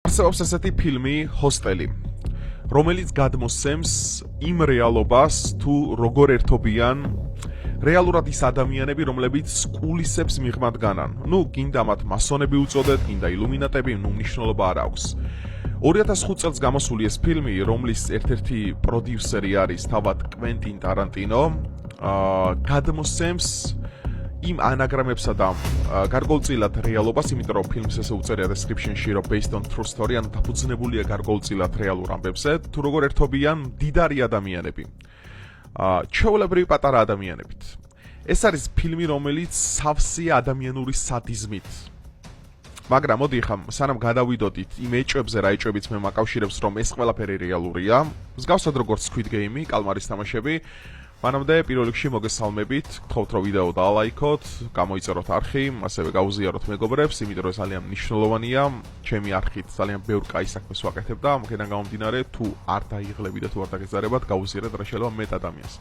არსებობს ესეთი ფილმი ჰოსტელი, რომელიც გადმოსცემს იმ რეალობას თუ როგორ ერთობიან რეალურად ის ადამიანები, რომლებიც კულისებს მიღმადგანან. გინდა მათ მასონები უწოდეთ, გინდა ილუმინატები, მნიშვნელობა არ აქვს. 2005 წელს გამოსული ეს ფილმი, რომლის ერთ-ერთი პროდიუსერი არის თავად კვენტინ ტარანტინო, გადმოსცემს იმ ანაგრამებსა და გარკვეულწილად რეალობას, იმიტომ რომ ფილმს ესე უწერია description-ში, რომ based on true story, ან დაფუძნებულია გარკვეულწილად რეალურ ამბებზე, თუ როგორ ერთობიან მდიდარი ადამიანები. ჩვეულებრივი პატარა ადამიანებით. ეს არის ფილმი, რომელიც სავსეა ადამიანური სადიზმით. მაგრამ მოდი ხა, სანამ გადავიდოდით იმ ეჭვებზე, რა ეჭვებიც მე მაკავშირებს, რომ ეს ყველაფერი რეალურია, მსგავსად როგორც Squid Game-ი, კალმარის თამაშები, მანამდე პირველ რიგში მოგესალმებით, გთხოვთ რომ ვიდეო დაალაიქოთ, გამოიწეროთ არხი, ასევე გაუზიაროთ მეგობრებს, იმიტომ რომ ძალიან მნიშვნელოვანია, ჩემი არხით ძალიან ბევრ კაი საქმეს ვაკეთებ და ამქედან გამომდინარე, თუ არ დაიღლებით და თუ არ დაგეზარებათ, გაუზიარეთ რა შეიძლება მეტ ადამიანს.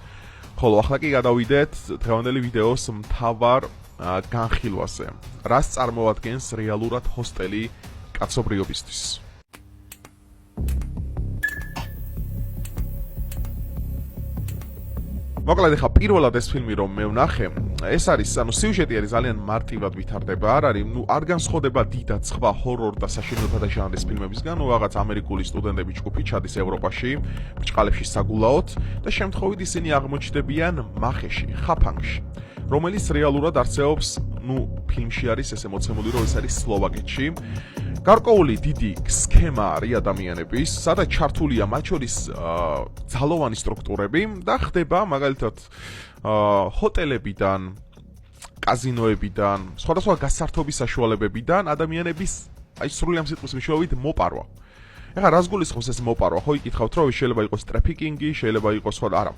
ხოლო ახლა კი გადავიდეთ დღევანდელი ვიდეოს მთავარ განხილვაზე. რას წარმოადგენს რეალურად ჰოსტელი კაცობრიობისთვის? მოკლედ ხა პირველად ეს ფილმი რომ მე ვნახე, ეს არის, სიუჟეტი არის ძალიან მარტივად ვითარდება, არ არის, არ განსხვავდება დიდად სხვა ჰორორ და საშინელებათა ჟანრის ფილმებისგან, რაღაც ამერიკული სტუდენტები ჯგუფი ჩადის ევროპაში, ბრჭყალებში საგულაოდ და შემთხვევით ისინი აღმოჩნდებიან მახეში, ხაფანგში, რომელიც რეალურად არსებობს, ფილმში არის ესე მოცემული, რომ ეს არის სლოვაკეთში. გარკვეული დიდი სქემა არის ადამიანების, სადაც ჩართულია მათ შორის ძალოვანი სტრუქტურები და ხდება მაგალითად ჰოტელებიდან, კაზინოებიდან, სხვადასხვა გასართობის საშუალებებიდან ადამიანების სრული ამ სიტყვის მეშვეობით მოპარვა. ეხლა რას გულისხმობს ეს მოპარვა? ხო იკითხავთ, რომ შეიძლება იყოს ტრაფიკინგი, შეიძლება იყოს სხვა, არა.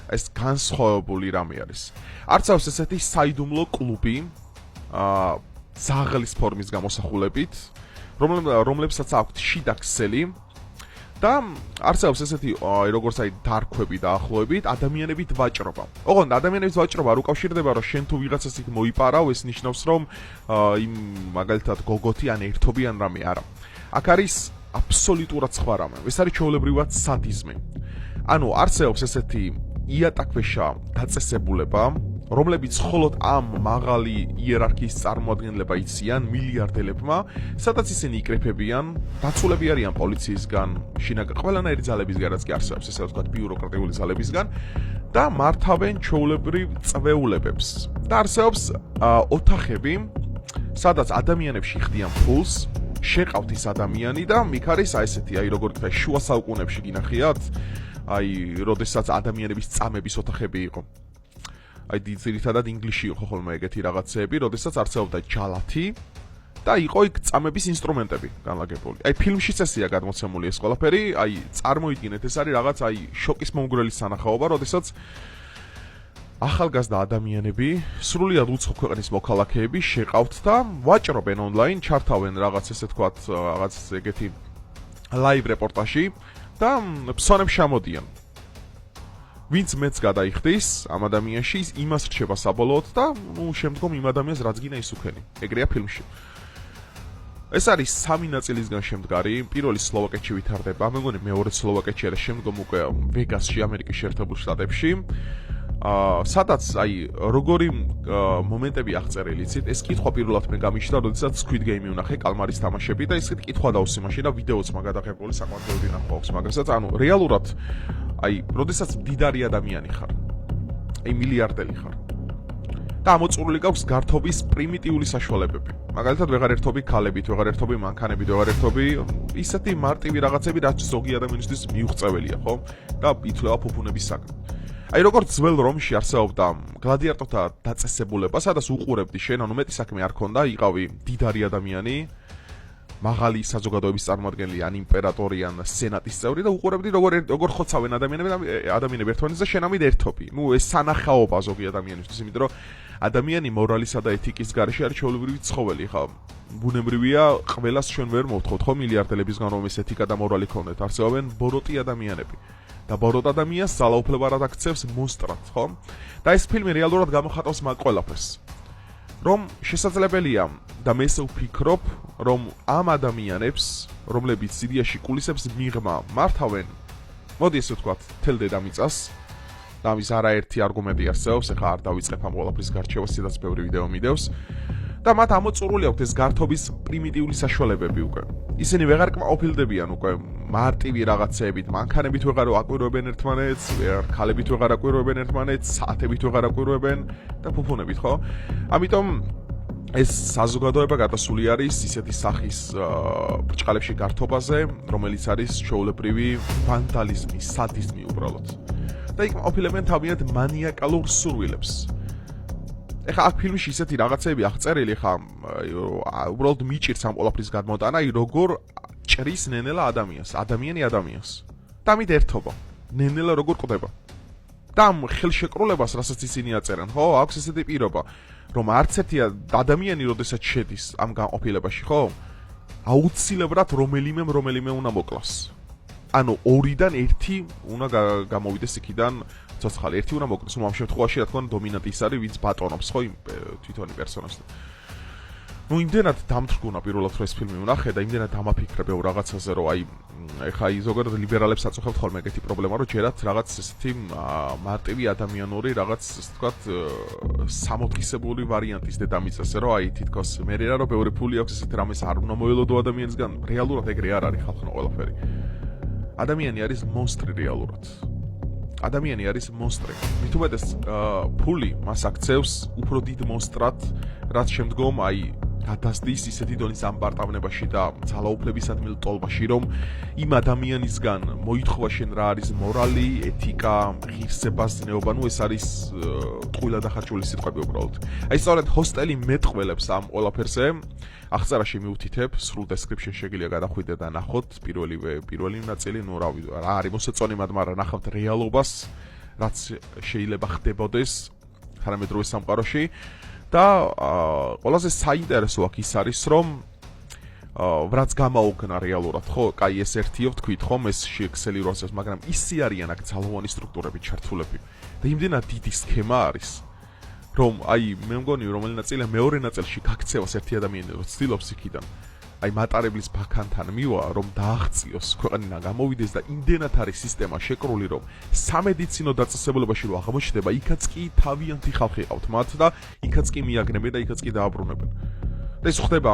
ეს განსხვავებული რამე არის. არსებობს ესეთი საიდუმლო კლუბი, ზაღლის ფორმის გამოსახულებით, რომლებსაც აქვთ შიდა ქსელი და არსებობს ესეთი როგორც დარქვები და ახლოებით ადამიანებით ვაჭრობა. ოღონდ ადამიანებით ვაჭრობა არ უკავშირდება, რომ შენ თუ ვიღაცას იქ მოიპარავ, ეს ნიშნავს, რომ იმ მაგალითად გოგოთი ან ერთობი ან რამე არა. აქ არის აბსოლუტურად სხვა რამე. ეს არის ჩვეულებრივად სადიზმი. ანუ არსებობს ესეთი იატაკქვეშა დაწესებულება, რომლებიც მხოლოდ ამ მაღალი იერარქიის წარმოადგენლება იციან მილიარდელებმა, სადაც ისინი იკრიფებიან, დაცულები არიან პოლიციისგან, ყველანაირი ძალებისგან, რაც კი არსებობს, ესე ვთქვათ, ბიუროკრატიული ძალებისგან და მართავენ ჩვეულებრივ წვეულებებს. და არსებობს ოთახები, სადაც ადამიანებში ხდიან ფულს, შეყავთ ის ადამიანი და იქ არის ესეთი, როგორ თქვა, შუა საუკუნეებში გინახიათ, როდესაც ადამიანების წამების ოთახები იყო. ძირითადად ინგლისში იყო ხოლმე ეგეთი რაღაცეები, როდესაც არსებობდა ჯალათი და იყო იქ წამების ინსტრუმენტები განლაგებული. ფილმშიც ესეა გადმოცემული ეს ყველაფერი, წარმოიდგინეთ, ეს არის რაღაც შოკის მომგვრელი სანახაობა, როდესაც ახალგაზრდა ადამიანები, სრულიად უცხო ქვეყნის მოქალაქეები შეყავთ და ვაჭრობენ ონლაინ, ჩართავენ რაღაც ესე თქვათ, რაღაც ეგეთი ლაივ რეპორტაჟი და ფსონებს შემოდიან. ვინც მეც გადაიხდის ამ ადამიანში, იმას რჩება საბოლოოდ და შემდგომ იმ ადამიანს რაც გინდა ის უქენი. ეგრეა ფილმში. ეს არის 3 ნაწილისგან შემდგარი, პირველი სლოვაკეთში ვითარდება, მე მგონი მეორე სლოვაკეთში არის, შემდგომ უკვე ვეგასში, ამერიკის შეერთებულ შტატებში. სადაც როგორი მომენტები აღწერილი იცით, ეს კითხვა პირველად მე გამიჩნდა, როდესაც Squid Game-ი ვნახე, კალმარის თამაშები და ისეთ კითხვა დავსვი მაშინ და ვიდეოც მაგადაღებული საკმაოდ ბევრი ნახავს მაგასაც, რეალურად როდესაც მდიდარი ადამიანი ხარ, მილიარდელი ხარ და ამოწურული გაქვს გართობის პრიმიტიული საშუალებები. მაგალითად ვეღარ ერთობი ქალებით, ვეღარ ერთობი მანქანებით, ვეღარ ერთობი ისეთი მარტივი რაღაცები, რაც ზოგი ადამიანისთვის მიუღწეველია, ხო? და ითვლება ფუფუნებისაგან. როგორც ძველ რომში არსებობდა გლადიატორთა დაწესებულება, სადაც უყურებდი შენ, მეტი საქმე არ ქონდა, იყავი მდიდარი ადამიანი, მაღალი საზოგადოების წარმოადგენელი, ან იმპერატორი, ან სენატის წევრი და უყურებდი როგორ ხოცავენ ადამიანები ერთმანეთს და შენ ამით ერთობი. ეს სანახაობა ზოგი ადამიანისთვის, იმიტომ რომ ადამიანი მორალისა და ეთიკის გარეშე არის ჩვეულებრივი ცხოველი, ხა ბუნებრივია, ყველას ჩვენ ვერ მოვთხოვთ, ხო, მილიარდელებისგან რომ ეს ეთიკა და მორალი ქონდეთ, არსებობენ ბოროტი ადამიანები. და ბოროტ ადამიანს ძალაუფლება აქცევს მონსტრად, ხო? და ეს ფილმი რეალურად გამოხატავს მაგ ყველაფერს. რომ შესაძლებელია და მე ესე ვფიქრობ, რომ ამ ადამიანებს რომლებიც სირიაში კულისებს მიღმა მართავენ, მოდი ესე ვთქვათ, თელ დედამიწას. და ამის არაერთი არგუმენტი არსებობს, ეხლა არ დავიწყებ ამ ყველაფრის გარჩევას, სადაც ბევრი ვიდეო მიდევს. და მათ ამოწურული აქვთ ეს გართობის პრიმიტიული საშუალებები უკვე. ისინი ვეღარ კმაყოფილდებიან უკვე მარტივი რაღაცეებით, მანქანებით ვეღარ აკვირვებენ ერთმანეთს, ქალებით ვეღარ აკვირვებენ ერთმანეთს, საათებით ვეღარ აკვირვებენ და ფუფუნებით, ხო? ამიტომ ეს საზოგადოება გადასული არის ისეთი სახის ბრჭყალებში გართობაზე, რომელიც არის ჩვეულებრივი ვანდალიზმი, სადიზმი უბრალოდ. და იქ ყოფილებენ თავიანთ მანიაკალურ სურვილებს. ეხლა აქ ფილმში ისეთი რაღაცები აღწერილი, ხა უბრალოდ მიჭირს ამ ყველაფრის გადმოტანა, როგორ ჭრის ნენელა ადამიანი ადამიანს. და ამით ერთობა. ნენელა როგორ ყვდება. და ამ ხელშეკრულებას, რასაც ისინი აწერენ, ხო, აქვს ესეთი პირობა, რომ არც ერთი ადამიანი, როდესაც შედის ამ განყოფილებაში, ხო, აუცილებლად რომელიმე უნდა მოკლას. ანუ 2-დან 1 უნდა გამოვიდეს იქიდან ცოცხალი, 1 უნდა მოკლას, ამ შემთხვევაში რა თქმა უნდა დომინანტი ის არის, ვინც ბატონობს, ხო, იმ თვითონი პერსონაჟს. ნუ იმდენად დამთრგუნა პირველად რომ ეს ფილმი ვნახე და იმდენად დამაფიქრე ბევრ რაღაცაზე, რომ აი ეხა ზოგადად ლიბერალებს აწუხებთ ხოლმე ეგეთი პრობლემა, რომ ჯერაც რაღაც ესეთი მარტივი ადამიანური რაღაც ასე ვთქვათ სამოთხისებული ვარიანტის დედამიწაზე, რომ აი თითქოს მე რა რომ ბევრი ფული აქვს ესეთი რამეს არ უნდა მოელოდო ადამიანისგან, რეალურად ეგრე არ არის ხალხო ყველაფერი. ადამიანი არის მონსტრი რეალურად. ადამიანი არის მონსტრი. მით უმეტეს ფული მას აქცევს უფრო დიდ მონსტრად, რაც შემდგომ აი გადასდის ისეთი დონის ამპარტავნებაში და ძალაუფლებისადმი ტოლბაში, რომ იმ ადამიანისგან მოითხოვა შენ რა არის მორალი, ეთიკა, ღირსება, ზნეობა, ნუ ეს არის ტყუილად ახარჯული სიტყვები უბრალოდ. აი სწორედ ჰოსტელი მეტყველებს ამ ყველაფერზე. აღწერაში მიუთითებ, სრულ description შეგიძლია გადახვიდე და ნახოთ პირველი ნაწილი, ნუ რა არის მოსაწონიმად, მაგრამ ნახავთ რეალობას, რაც შეიძლება ხდებოდეს თანამედროვე სამყაროში. და ყველაზე საინტერესო აქ ის არის, რომ რაც გამაუქნა რეალურად, ხო, კაი ეს ერთიო ვთქვით, ხომ, ეს შექსელი როასებს, მაგრამ ისე არიან აქ ძალოვანი სტრუქტურები ჩართულები. და იმდენად დიდი სქემა არის, რომ აი მე მგონი რომელი ნაწილია მეორე ნაწილში გაქცევას ერთი ადამიანი რო ცდილობს იქიდან. აი მატარებლის ბაქანთან მივა, რომ დააღწიოს ქვეყანიდან გამოვიდეს და იმდენად არის სისტემა შეკრული, რომ სამედიცინო დაწესებულებაში რო აღმოჩნდება, იქაც კი თავიანთი ხალხი ყავთ მათ და იქაც კი მიაგნებენ და იქაც კი დააბრუნებენ. და ეს ხდება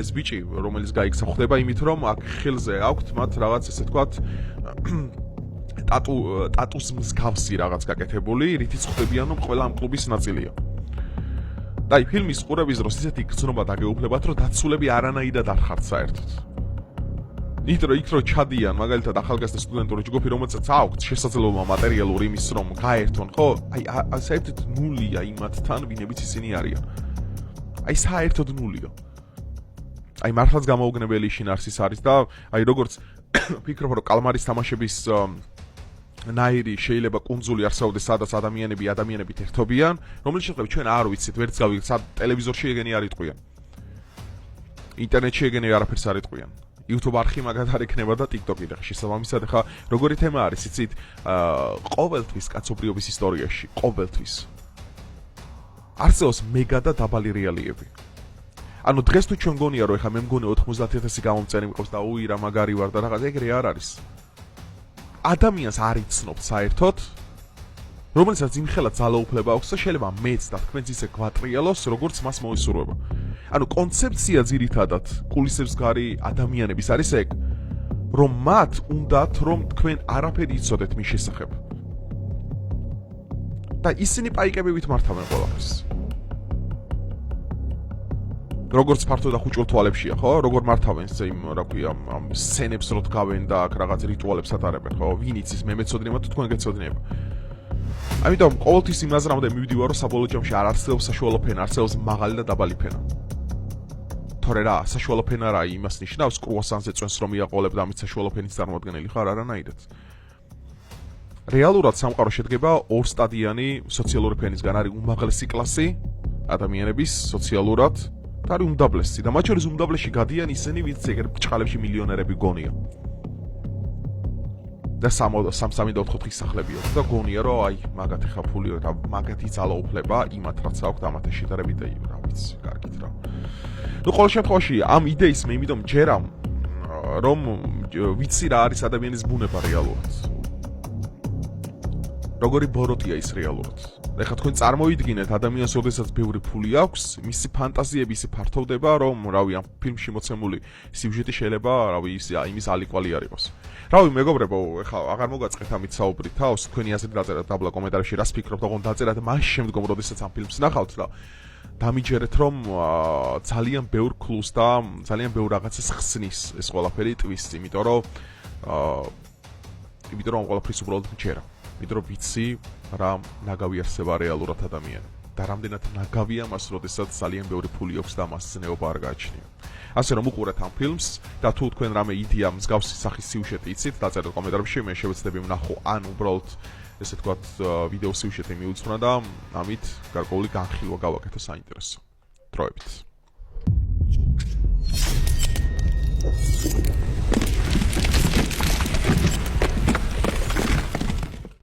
ეს ბიჭი, რომელიც გაიქცა, ხდება იმით, რომ აქ ხელზე აქვთ მათ რაღაც ესე ვთქვათ ტატუს მსგავსი რაღაც გაკეთებული, რითიც ხდებიან, რომ ყველა ამ კლუბის ნაწილია. და აი ფილმის ყურების დროს ისეთი გრძნობა დაგეუფლებათ, რომ დაცულები არანაირად არ ხართ საერთოდ. იქ რო ჩადიან, მაგალითად ახალგაზრდა სტუდენტური ჯგუფი, რომელსაც აქვთ შესაძლებლობა მატერიალური იმის, რომ გაერთონ, ხო? აი საერთოდ ნულია იმათთან, ვინებიც ისინი არიან. აი საერთოდ ნულია. აი მართლაც გამოუგნებელი შინაარსის არის და აი როგორც ფიქრობ, რომ კალმარის თამაშების ნაირი შეიძლება კუნძული არსებობდეს, სადაც ადამიანებით ერთობიან, რომელიც შეხვდებით ჩვენ არ ვიცით, ვერც გავიგეთ, სად ტელევიზორში ეგენი არ იტყვიან. ინტერნეტში ეგენი არაფერს არ იტყვიან. YouTube არხი მაგათ არ ექნება და TikTok-ი და შესაბამისად ხა როგორი თემა არის, იცით, ყოველთვის კაცობრიობის ისტორიაში, ყოველთვის არსებობს მეგა და დაბალი რეალიები. ანუ დღეს თუ ჩვენ გონია, რომ ხა მე მგონი 90,000 გამომწერი მიყავს და უი რა მაგარი ვარ და რაღაც ეგრე არ არის. ადამიანს არ იცნობთ საერთოდ, რომელსაც იმხელა ძალაუფლება აქვს და შეიძლება მეც და თქვენც ისე გვატრიალოს, როგორც მას მოისურვება. ანუ კონცეფცია ძირითადად კულისებს გარი ადამიანების არის ეგ, რომ მათ უნდათ, რომ თქვენ არაფერი იცოდეთ მის შესახებ. და ისინი პაიკებივით მართავენ ყველაფერს. როგორც ფართო და ხუჭულ თვალებშია, ხო? როგორ მართავენ იმ, რა ქვია, ამ სცენებს რო დგავენ და აქ რაღაც რიტუალებს ატარებენ, ხო? ვინ იცის, მე მეცოდნება თუ თქვენ გეცოდნება. ამიტომ ყოველთვის იმაზე რამოდენ მივდივარ, რომ საბოლოო ჯამში არ არსებობს საშუალო ფენა, არსებობს მაღალი და დაბალი ფენა. თორე რა, საშუალო ფენა რა იმას ნიშნავს, კრუასანზე წვენს რომ იაყოლებ და ამით საშუალო ფენის წარმოადგენელი ხარ, არანაირად. რეალურად სამყარო შედგება ორ სტადიანი სოციალური ფენისგან, არის უმაღლესი კლასი ადამიანების სოციალურად და არის უმდაბლესი და მათ შორის უმდაბლესში გადიან ისინი, ვინც ეგრე ბრჭყალებში მილიონერები გონია. და 3-4 სახლებია და გონია, რომ აი მაგათი ხაფული და მაგათი ძალაუფლება იმათ რაც აქვს ამათ შედარებით და რა ვიცი, კარგით რა. ნუ ყოველ შემთხვევაში ამ იდეის მე იმიტომ ჯერამ რომ ვიცი რა არის ადამიანის ბუნება რეალურად. როგორი ბოროტია ის რეალურად. ეხლა თქვენ წარმოიდგინეთ ადამიანს, ოდესაც ბევრი ფული აქვს, მისი ფანტაზიები ისე ფართოვდება, რომ რავი, ამ ფილმში მოცემული სიუჟეტი შეიძლება, რავი, იმის ალიკვალი არ იყოს. რავი, მეგობრებო, ეხლა აღარ მოგაწყეთ ამით საუბრით, თავს თქვენი აზრი დაწერათ დაბლა კომენტარებში, რას ფიქრობთ, ოღონდ დაწერათ მას შემდგომ, როდესაც ამ ფილმს ნახავთ და დამიჯერეთ, რომ ძალიან ბევრ კლუს და ძალიან ბევრ რაღაცას ხსნის ეს ყველაფერი ტვისტი, იმიტომ რომ ამ ყველაფრის უბრალოდ მჯერა. იმიტომ რომ ვიცი რა ნაგავი არსება რეალურად ადამიანი და რამდენად ნაგავია მას, როდესაც ძალიან ბევრი ფული აქვს და მას ზნეობა არ გააჩნია. ასე რომ უყურეთ ამ ფილმს და თუ თქვენ რამე იდეა მსგავსი სახის სიუჟეტი იცით, დაწერეთ კომენტარებში, მე შევეცდები ვნახო ან უბრალოდ ესე ვთქვათ ვიდეო სიუჟეტი მივუძღვნა და ამით გარკვეული განხილვა გავაკეთო საინტერესო. დროებით.